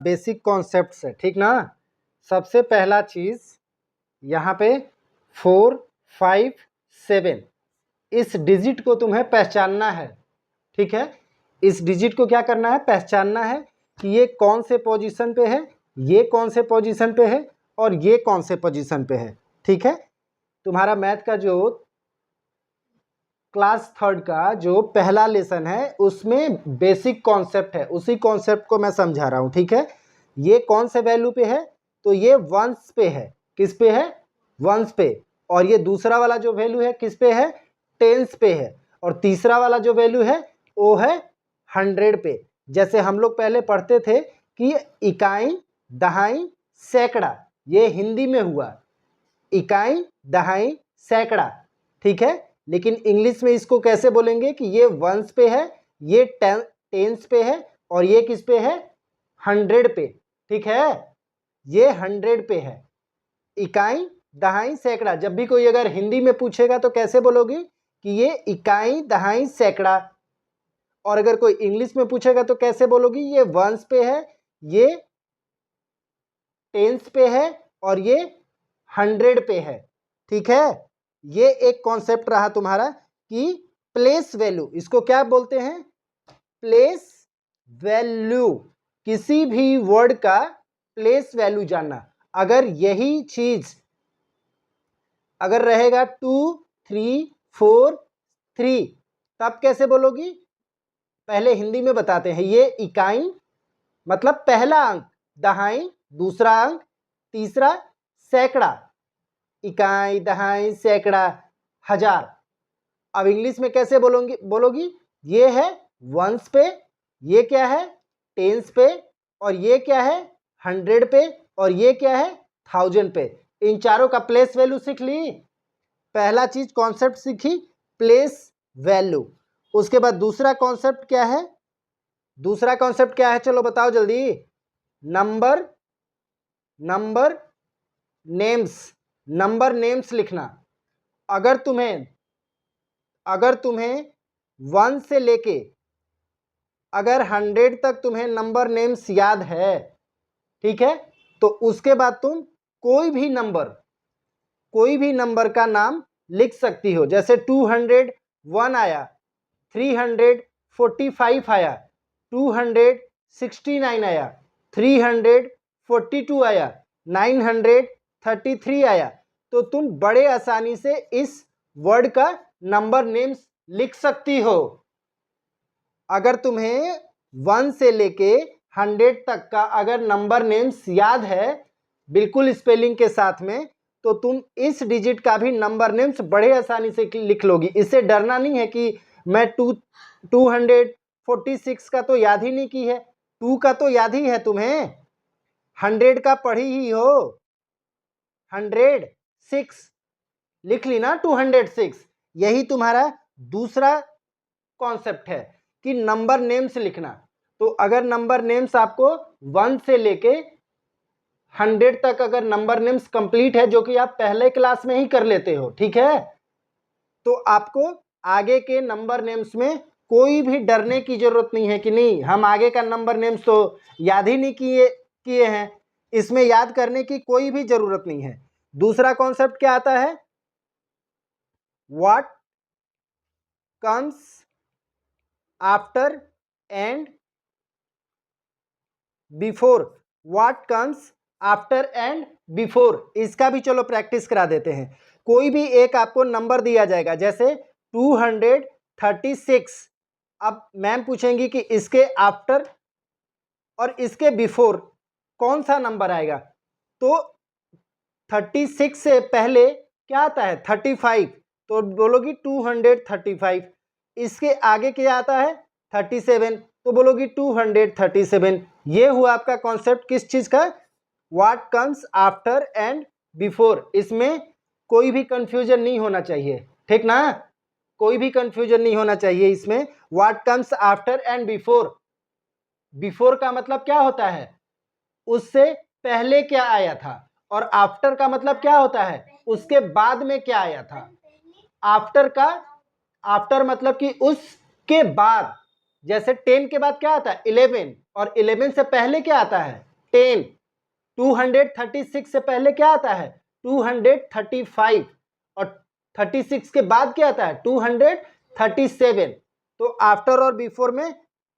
Basic concepts है, ठीक ना। सबसे पहला चीज़ यहाँ पे 4, 5, 7 इस डिजिट को तुम्हें पहचानना है, ठीक है। इस डिजिट को क्या करना है, पहचानना है कि ये कौन से पोजीशन पे है, ये कौन से पोजीशन पे है और ये कौन से पोजीशन पे है, ठीक है। तुम्हारा मैथ का जो क्लास 3rd का जो पहला लेसन है उसमें बेसिक कॉन्सेप्ट है, उसी कॉन्सेप्ट को मैं समझा रहा हूँ, ठीक है। ये कौन से वैल्यू पे है, तो ये वंस पे है। किस पे है, वंस पे। और ये दूसरा वाला जो वैल्यू है किस पे है, टेंस पे है। और तीसरा वाला जो वैल्यू है वो है 100 पे। जैसे हम लोग पहले पढ़ते थे कि इकाई, दहाई, सैकड़ा, ये हिंदी में हुआ इकाई, दहाई, सैकड़ा, ठीक है। लेकिन इंग्लिश में इसको कैसे बोलेंगे कि ये वंस पे है, ये टेंस पे है और ये किस पे है, 100 पे, ठीक है। ये 100 पे है, इकाई, दहाई, सैकड़ा। जब भी कोई अगर हिंदी में पूछेगा तो कैसे बोलोगी कि ये इकाई, दहाई, सैकड़ा। और अगर कोई इंग्लिश में पूछेगा तो कैसे बोलोगी, ये वंस पे है, ये टेंस पे है और ये 100 पे है, ठीक है। ये एक कॉन्सेप्ट रहा तुम्हारा कि प्लेस वैल्यू, इसको क्या बोलते हैं, प्लेस वैल्यू। किसी भी वर्ड का प्लेस वैल्यू जानना। अगर यही चीज अगर रहेगा 2, 3, 4, 3 तब कैसे बोलोगी, पहले हिंदी में बताते हैं। ये इकाई मतलब पहला अंक, दहाई दूसरा अंक, तीसरा सैकड़ा, इकाई, दहाई, सैकड़ा, हजार। अब इंग्लिश में कैसे बोलोगी, ये है वंस पे, ये क्या है टेंस पे और ये क्या है 100 पे और ये क्या है 1000 पे। इन चारों का प्लेस वैल्यू सीख ली। पहला चीज कॉन्सेप्ट सीखी, प्लेस वैल्यू। उसके बाद दूसरा कॉन्सेप्ट क्या है, दूसरा कॉन्सेप्ट क्या है, चलो बताओ जल्दी। नंबर नेम्स लिखना। अगर तुम्हें 1 से लेके अगर 100 तक तुम्हें नंबर नेम्स याद है, ठीक है, तो उसके बाद तुम कोई भी नंबर का नाम लिख सकती हो। जैसे 201 आया, 345 आया, 269 आया, 342 आया, 933 आया। तो तुम बड़े आसानी से इस वर्ड का नंबर नेम्स लिख सकती हो। अगर तुम्हें 1 से लेके 100 तक का अगर नंबर नेम्स याद है बिल्कुल स्पेलिंग के साथ में, तो तुम इस डिजिट का भी नंबर नेम्स बड़े आसानी से लिख लोगी। इससे डरना नहीं है कि मैं 246 का तो याद ही नहीं की है, 2 का तो याद ही है तुम्हें, 100 का पढ़ी ही हो, 106 लिख ली ना, 206। यही तुम्हारा दूसरा कॉन्सेप्ट है कि नंबर नेम्स लिखना। तो अगर नंबर नेम्स आपको 1 से लेके 100 तक अगर नंबर नेम्स कंप्लीट है, जो कि आप पहले क्लास में ही कर लेते हो, ठीक है, तो आपको आगे के नंबर नेम्स में कोई भी डरने की जरूरत नहीं है कि नहीं हम आगे का नंबर नेम्स तो याद ही नहीं किए हैं। इसमें याद करने की कोई भी जरूरत नहीं है। दूसरा कॉन्सेप्ट क्या आता है, what comes after and before. What comes after and before, इसका भी चलो प्रैक्टिस करा देते हैं। कोई भी एक आपको नंबर दिया जाएगा, जैसे 236। अब मैम पूछेंगी कि इसके आफ्टर और इसके बिफोर कौन सा नंबर आएगा, तो 36 से पहले क्या आता है 35, तो बोलोगी 235। इसके आगे क्या आता है 37, तो बोलोगी 237। ये हुआ आपका कॉन्सेप्ट किस चीज का, what comes after and before. इसमें कोई भी कंफ्यूजन नहीं होना चाहिए, ठीक ना, कोई भी कंफ्यूजन नहीं होना चाहिए इसमें। What comes after and before, before का मतलब क्या होता है, उससे पहले क्या आया था, और आफ्टर का मतलब क्या होता है, उसके बाद में क्या आया था। आफ्टर मतलब कि उसके बाद, जैसे 10 के बाद क्या आता है 11, और 11 से पहले क्या आता है 10, 236 से पहले क्या आता है 235, और 36 के बाद क्या आता है 237। तो आफ्टर और बिफोर में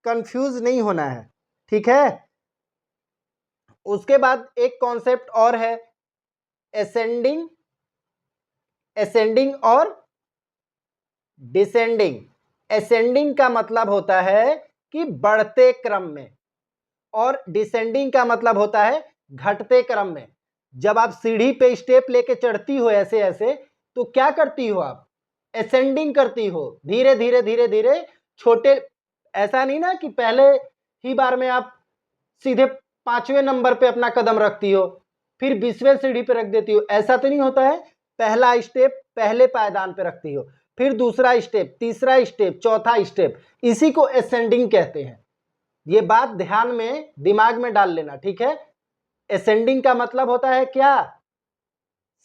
कंफ्यूज नहीं होना है, ठीक है। उसके बाद एक कॉन्सेप्ट और है असेंडिंग, असेंडिंग और डिसेंडिंग। असेंडिंग का मतलब होता है कि बढ़ते क्रम में, और डिसेंडिंग का मतलब होता है घटते क्रम में। जब आप सीढ़ी पे स्टेप लेके चढ़ती हो ऐसे ऐसे, तो क्या करती हो आप असेंडिंग करती हो, धीरे धीरे धीरे धीरे छोटे। ऐसा नहीं ना कि पहले ही बार में आप सीधे 5वें नंबर पे अपना कदम रखती हो फिर 20वें सीढ़ी पे रख देती हो, ऐसा तो नहीं होता है। पहला स्टेप पहले पायदान पे रखती हो, फिर दूसरा स्टेप, तीसरा स्टेप, चौथा स्टेप, इसी को असेंडिंग कहते हैं। ये बात ध्यान में दिमाग में डाल लेना, ठीक है। असेंडिंग का मतलब होता है क्या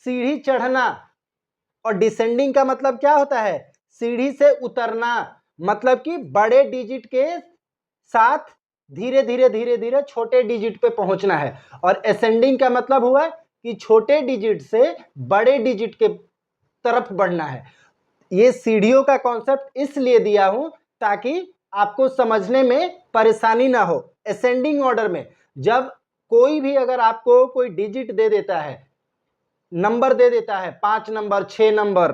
सीढ़ी चढ़ना, और डिसेंडिंग का मतलब क्या होता है सीढ़ी से उतरना, मतलब कि बड़े डिजिट के साथ धीरे धीरे धीरे धीरे छोटे डिजिट पे पहुंचना है। और असेंडिंग का मतलब हुआ कि छोटे डिजिट से बड़े डिजिट के तरफ बढ़ना है। ये सीढ़ियों का कॉन्सेप्ट इसलिए दिया हूं ताकि आपको समझने में परेशानी ना हो। असेंडिंग ऑर्डर में जब कोई भी अगर आपको कोई डिजिट दे देता है, नंबर दे देता है 5 नंबर 6 नंबर,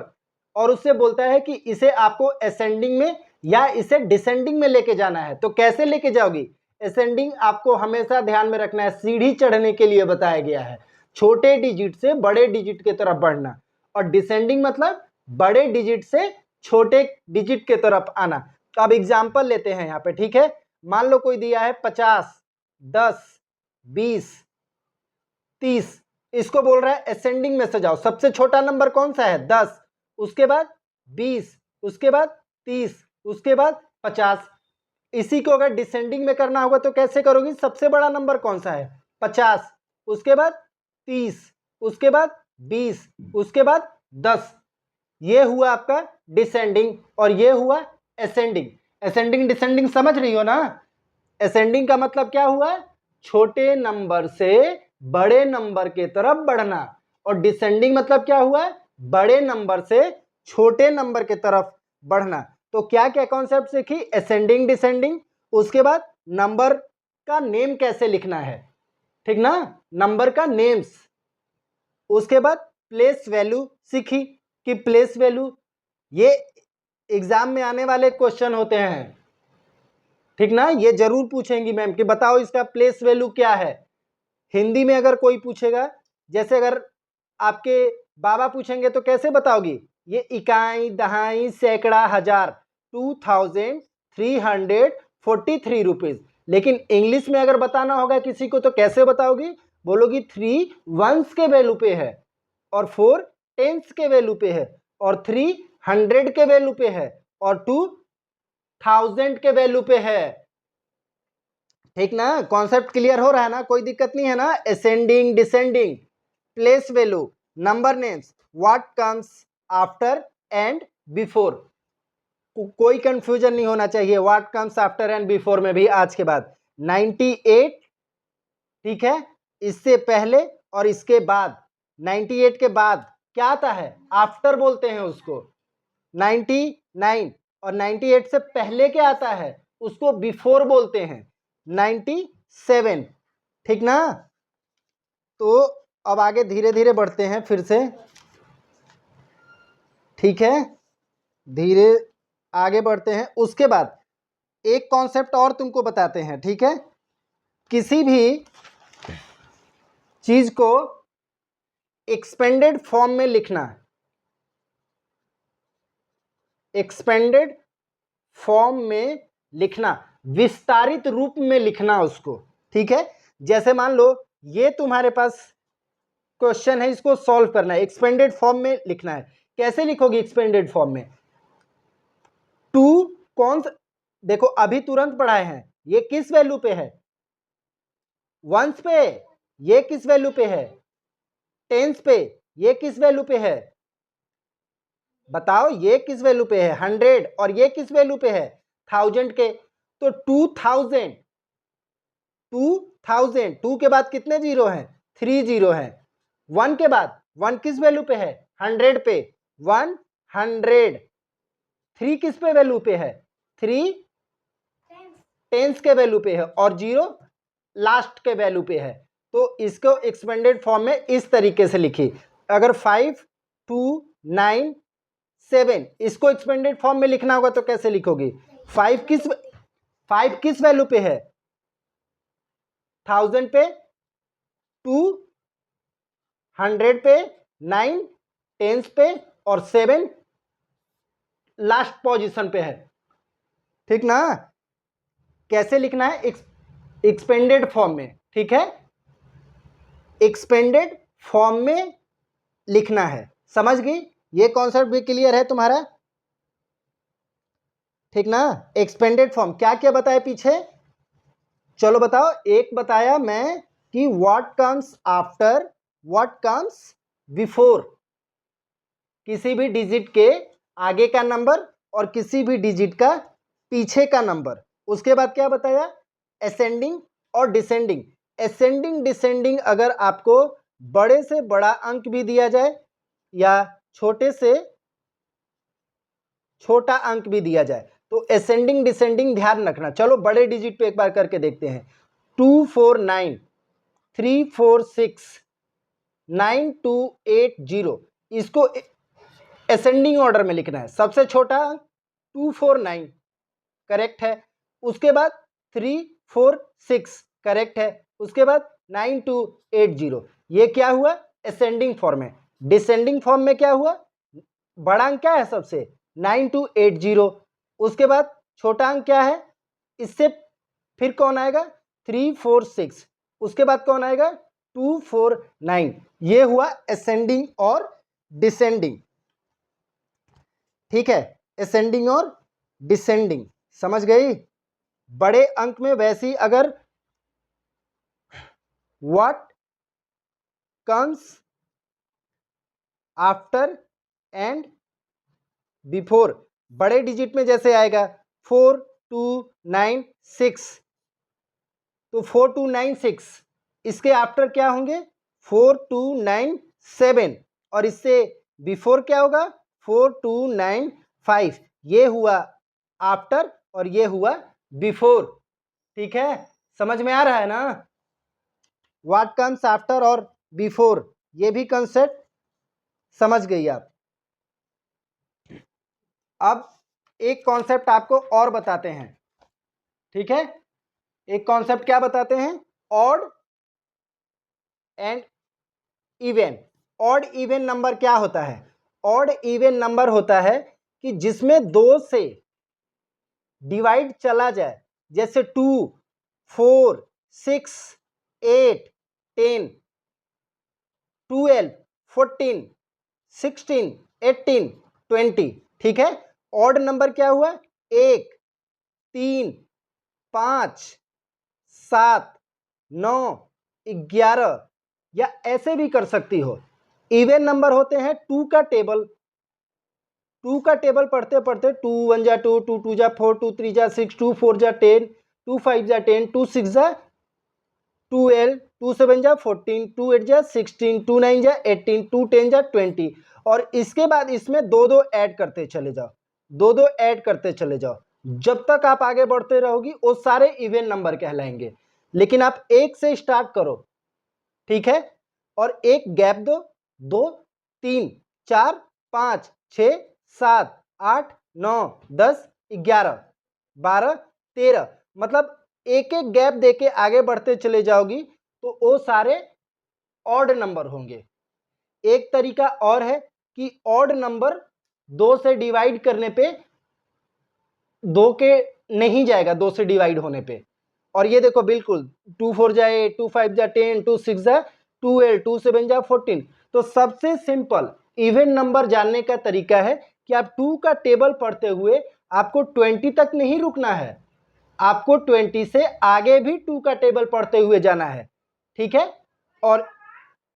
और उससे बोलता है कि इसे आपको असेंडिंग में या इसे डिसेंडिंग में लेके जाना है, तो कैसे लेके जाओगी। असेंडिंग आपको हमेशा ध्यान में रखना है, सीढ़ी चढ़ने के लिए बताया गया है, छोटे डिजिट से बड़े डिजिट की तरफ बढ़ना। और डिसेंडिंग मतलब बड़े डिजिट से छोटे डिजिट के तरफ आना। तो अब एग्जाम्पल लेते हैं यहाँ पे, ठीक है। मान लो कोई दिया है 50, 10, 20, 30, इसको बोल रहा है असेंडिंग में से जाओ। सबसे छोटा नंबर कौन सा है 10, उसके बाद 20, उसके बाद 30, उसके बाद 50। इसी को अगर डिसेंडिंग में करना होगा तो कैसे करोगी, सबसे बड़ा नंबर कौन सा है 50, उसके बाद 30, उसके बाद 20, उसके बाद 10। ये हुआ आपका डिसेंडिंग और ये हुआ असेंडिंग। असेंडिंग डिसेंडिंग समझ रही हो ना। असेंडिंग का मतलब क्या हुआ छोटे नंबर से बड़े नंबर के तरफ बढ़ना, और डिसेंडिंग मतलब क्या हुआ बड़े नंबर से छोटे नंबर के तरफ बढ़ना। तो क्या क्या कॉन्सेप्ट सीखी असेंडिंग डिसेंडिंग। उसके बाद नंबर का नेम कैसे लिखना है, ठीक ना, नंबर का नेम्स। उसके बाद प्लेस वैल्यू सीखी कि प्लेस वैल्यू ये एग्जाम में आने वाले क्वेश्चन होते हैं, ठीक ना। ये जरूर पूछेंगी मैम कि बताओ इसका प्लेस वैल्यू क्या है। हिंदी में अगर कोई पूछेगा, जैसे अगर आपके बाबा पूछेंगे तो कैसे बताओगी, ये इकाई दहाई सैकड़ा हजार 2343 रुपीज। लेकिन इंग्लिश में अगर बताना होगा किसी को तो कैसे बताओगी, बोलोगी 3 वंस के वैल्यू पे है, और 4 टेंस के वैल्यू पे है, और 3 100 के वैल्यू पे है, और 2 1000 के वैल्यू पे है, ठीक ना। कॉन्सेप्ट क्लियर हो रहा है ना, कोई दिक्कत नहीं है ना। Ascending descending, place value, number names, what comes after and before, कोई कंफ्यूजन नहीं होना चाहिए। What comes after and before में भी आज के बाद 98, ठीक है, इससे पहले और इसके बाद। 98 के बाद क्या आता है आफ्टर बोलते हैं उसको। 99 और 98 से पहले क्या आता है उसको बिफोर बोलते हैं 97, ठीक ना। तो अब आगे धीरे धीरे बढ़ते हैं फिर से, ठीक है, धीरे आगे बढ़ते हैं। उसके बाद एक कॉन्सेप्ट और तुमको बताते हैं, ठीक है। किसी भी चीज को एक्सपेंडेड फॉर्म में लिखना, एक्सपेंडेड फॉर्म में लिखना, विस्तारित रूप में लिखना उसको, ठीक है। जैसे मान लो ये तुम्हारे पास क्वेश्चन है, इसको सॉल्व करना है, एक्सपेंडेड फॉर्म में लिखना है। कैसे लिखोगे एक्सपेंडेड फॉर्म में, टू कौन सा, देखो अभी तुरंत पढ़ाए हैं, ये किस वैल्यू पे है वंस पे, ये किस वैल्यू पे है टेंस पे, ये किस वैल्यू पे है बताओ, ये किस वैल्यू पे है 100, और ये किस वैल्यू पे है 1000 के। तो 2000 2000, 2 के बाद कितने जीरो हैं? 3 जीरो हैं। 1 के बाद 1 किस वैल्यू पे है? 100 पे, 100। 3 किस पे वैल्यू पे है? 3 टेंस के वैल्यू पे है, और 0 लास्ट के वैल्यू पे है। तो इसको एक्सपेंडेड फॉर्म में इस तरीके से लिखिए। अगर 5 2 9 7 इसको एक्सपेंडेड फॉर्म में लिखना होगा तो कैसे लिखोगे? 5 किस वैल्यू पे है? 1000 पे, 2 100 पे, 9 टेंस पे, और 7 लास्ट पोजीशन पे है। ठीक ना? कैसे लिखना है? एक्सपेंडेड फॉर्म में। ठीक है, एक्सपेंडेड फॉर्म में लिखना है। समझ गई? ये कॉन्सेप्ट भी क्लियर है तुम्हारा? ठीक ना? एक्सपेंडेड फॉर्म क्या क्या बताया पीछे? चलो बताओ। एक बताया मैं कि what comes after, what comes before, किसी भी डिजिट के आगे का नंबर और किसी भी डिजिट का पीछे का नंबर। उसके बाद क्या बताया? असेंडिंग और डिसेंडिंग। असेंडिंग डिसेंडिंग अगर आपको बड़े से बड़ा अंक भी दिया जाए या छोटे से छोटा अंक भी दिया जाए तो असेंडिंग डिसेंडिंग ध्यान रखना। चलो बड़े डिजिट पे एक बार करके देखते हैं। 249 346 9280, इसको असेंडिंग ऑर्डर में लिखना है। सबसे छोटा अंक 249 करेक्ट है, उसके बाद 346 करेक्ट है, उसके बाद 9280। ये क्या हुआ? असेंडिंग फॉर्म है। डिसेंडिंग फॉर्म में क्या हुआ? बड़ा अंक क्या है सबसे? 9280। उसके बाद छोटा अंक क्या है? इससे फिर कौन आएगा? 346। उसके बाद कौन आएगा? 249। ये हुआ असेंडिंग और डिसेंडिंग। ठीक है, असेंडिंग और डिसेंडिंग समझ गई? बड़े अंक में वैसी अगर what comes after and before, बड़े डिजिट में जैसे आएगा 4296, तो 4296 इसके आफ्टर क्या होंगे? 4297, और इससे बिफोर क्या होगा? 4295। ये हुआ आफ्टर और ये हुआ बिफोर। ठीक है, समझ में आ रहा है ना? व्हाट कम्स आफ्टर और बिफोर, ये भी कंसेप्ट समझ गई आप। अब एक कॉन्सेप्ट आपको और बताते हैं। ठीक है, एक कॉन्सेप्ट क्या बताते हैं? Odd and even. Odd even number क्या होता है? ऑड इवन नंबर होता है कि जिसमें 2 से डिवाइड चला जाए, जैसे 2 4 6 8 10 12 14 16 18 20। ठीक है, ऑड नंबर क्या हुआ? 1 3 5 7 9 11, या ऐसे भी कर सकती हो। इवन नंबर होते हैं 2 का टेबल। 2 का टेबल पढ़ते पढ़ते 2 1 जा 2, 2 2 जा 4, 2 3 जा 6, 2 4 जा 10, 2 5 जा 10, 2 6 जा 12, 2 7 जा 14, 2 8 जा 16, 2 9 जा 18, 2 10 जा 20। और इसके बाद इसमें 2 ऐड करते चले जाओ, 2 ऐड करते चले जाओ। जब तक आप आगे बढ़ते रहोगी वो सारे इवन नंबर कहलाएंगे। लेकिन आप 1 से स्टार्ट करो, ठीक है, और एक गैप दो, 2 3 4 5 6 7 8 9 10 11 12 13, मतलब एक एक गैप देके आगे बढ़ते चले जाओगी तो वो सारे ऑड नंबर होंगे। एक तरीका और है कि ऑड नंबर 2 से डिवाइड करने पे 2 के नहीं जाएगा, 2 से डिवाइड होने पे। और ये देखो बिल्कुल 2 4 जा 8, 2 5 जा 10, 2 6 जा 12, 2 7 जा 14। तो सबसे सिंपल इवन नंबर जानने का तरीका है कि आप 2 का टेबल पढ़ते हुए आपको 20 तक नहीं रुकना है, आपको 20 से आगे भी 2 का टेबल पढ़ते हुए जाना है। ठीक है, और